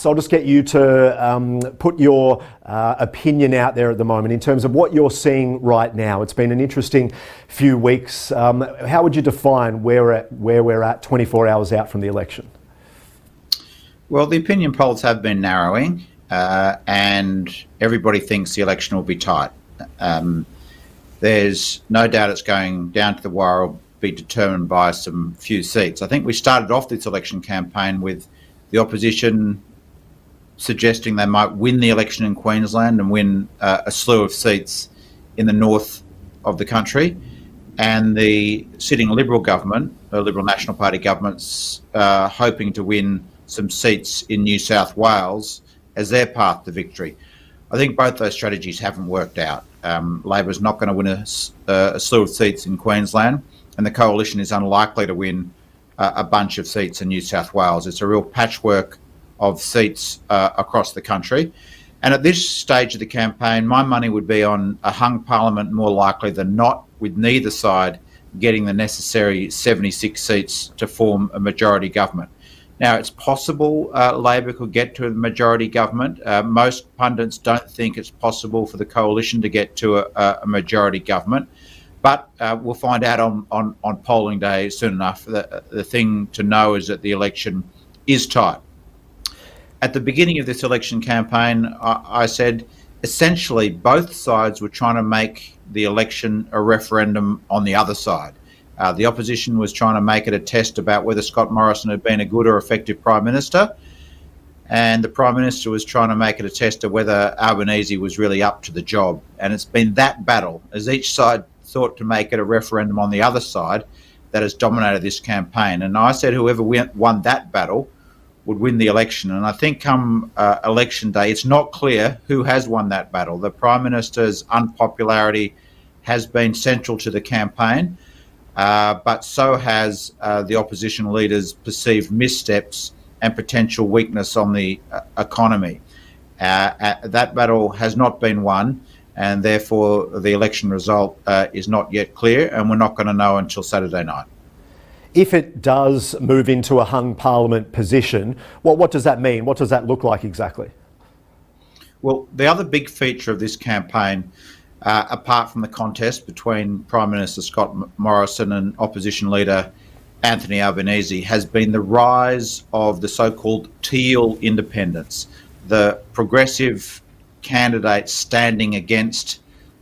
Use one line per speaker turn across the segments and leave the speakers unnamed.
So I'll just get you to put your opinion out there at the moment in terms of what you're seeing right now. It's been an interesting few weeks. How would you define where we're at 24 hours out from the election?
Well, the opinion polls have been narrowing and everybody thinks the election will be tight. There's no doubt it's going down to the wire or be determined by some few seats. I think we started off this election campaign with the opposition suggesting they might win the election in Queensland and win a slew of seats in the north of the country. And the sitting Liberal government, the Liberal National Party government's hoping to win some seats in New South Wales as their path to victory. I think both those strategies haven't worked out. Labor's not going to win a slew of seats in Queensland, and the coalition is unlikely to win a bunch of seats in New South Wales. It's a real patchwork of seats across the country. And at this stage of the campaign, my money would be on a hung parliament more likely than not, with neither side getting the necessary 76 seats to form a majority government. Now, it's possible Labor could get to a majority government. Most pundits don't think it's possible for the coalition to get to a majority government. But we'll find out on polling day soon enough. The thing to know is that the election is tight. At the beginning of this election campaign, I said essentially both sides were trying to make the election a referendum on the other side. The opposition was trying to make it a test about whether Scott Morrison had been a good or effective Prime Minister, and the Prime Minister was trying to make it a test of whether Albanese was really up to the job. And it's been that battle, as each side thought to make it a referendum on the other side, that has dominated this campaign. And I said whoever won that battle would win the election. And I think come election day, it's not clear who has won that battle. The Prime Minister's unpopularity has been central to the campaign, but so has the opposition leaders' perceived missteps and potential weakness on the economy. That battle has not been won, and therefore the election result is not yet clear, and we're not going to know until Saturday night.
If it does move into a hung parliament position, what does that mean? What does that look like exactly?
Well, the other big feature of this campaign, apart from the contest between Prime Minister Scott Morrison and opposition leader Anthony Albanese, has been the rise of the so-called Teal Independence, the progressive candidates standing against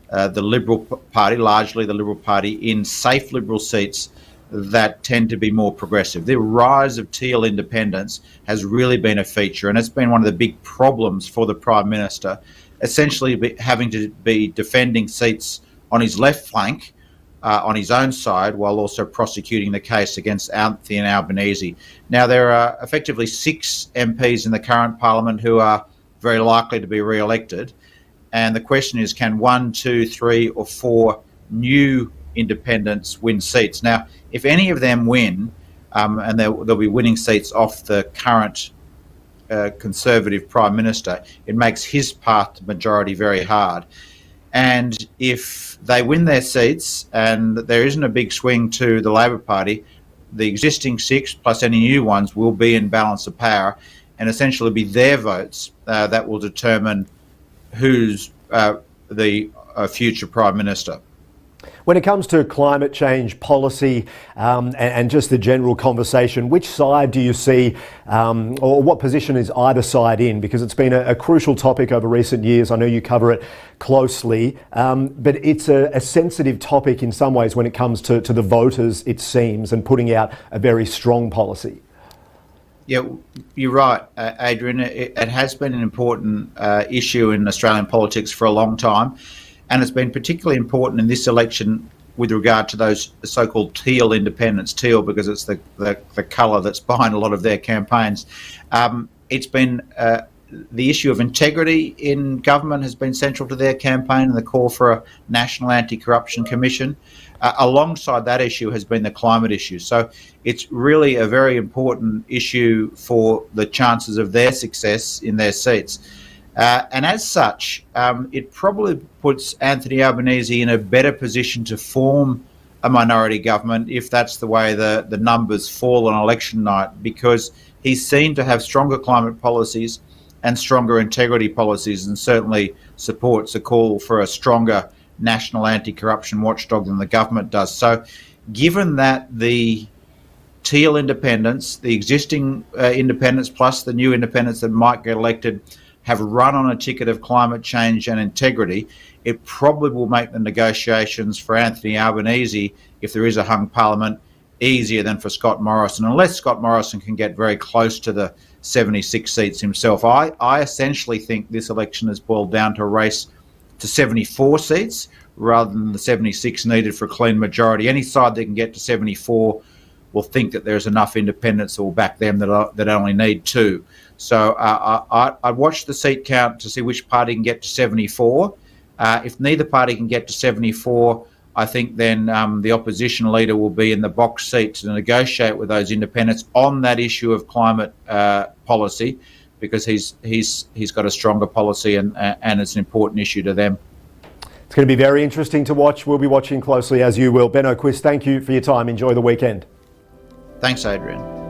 the Liberal Party, largely the Liberal Party, in safe Liberal seats that tend to be more progressive. The rise of Teal Independence has really been a feature, and it's been one of the big problems for the Prime Minister, essentially having to be defending seats on his left flank, on his own side, while also prosecuting the case against Anthony Albanese. Now, there are effectively 6 MPs in the current Parliament who are very likely to be re-elected, and the question is, can 1, 2, 3 or 4 new independents win seats? Now, if any of them win, and they'll be winning seats off the current Conservative Prime Minister, it makes his path to majority very hard. And if they win their seats and there isn't a big swing to the Labor Party, the existing 6 plus any new ones will be in balance of power, and essentially be their votes that will determine who's the future Prime Minister.
When it comes to climate change policy and just the general conversation, which side do you see or what position is either side in? Because it's been a crucial topic over recent years. I know you cover it closely, but it's a sensitive topic in some ways when it comes to the voters, it seems, and putting out a very strong policy.
Yeah, you're right, Adrian. It has been an important issue in Australian politics for a long time. And it's been particularly important in this election with regard to those so-called Teal Independents, teal because it's the colour that's behind a lot of their campaigns. It's been the issue of integrity in government has been central to their campaign, and the call for a national anti-corruption commission. Alongside that issue has been the climate issue. So it's really a very important issue for the chances of their success in their seats. And as such, it probably puts Anthony Albanese in a better position to form a minority government if that's the way the numbers fall on election night, because he's seen to have stronger climate policies and stronger integrity policies, and certainly supports a call for a stronger national anti-corruption watchdog than the government does. So given that the Teal Independence, the existing independents plus the new independents that might get elected, have run on a ticket of climate change and integrity, it probably will make the negotiations for Anthony Albanese, if there is a hung parliament, easier than for Scott Morrison, unless Scott Morrison can get very close to the 76 seats himself. I essentially think this election has boiled down to a race to 74 seats rather than the 76 needed for a clean majority. Any side that can get to 74 will think that there's enough independents that will back them that only need 2. So I'd watch the seat count to see which party can get to 74. If neither party can get to 74, I think then the opposition leader will be in the box seat to negotiate with those independents on that issue of climate policy, because he's got a stronger policy and it's an important issue to them.
It's going to be very interesting to watch. We'll be watching closely, as you will. Ben Oquist, thank you for your time. Enjoy the weekend.
Thanks, Adrian.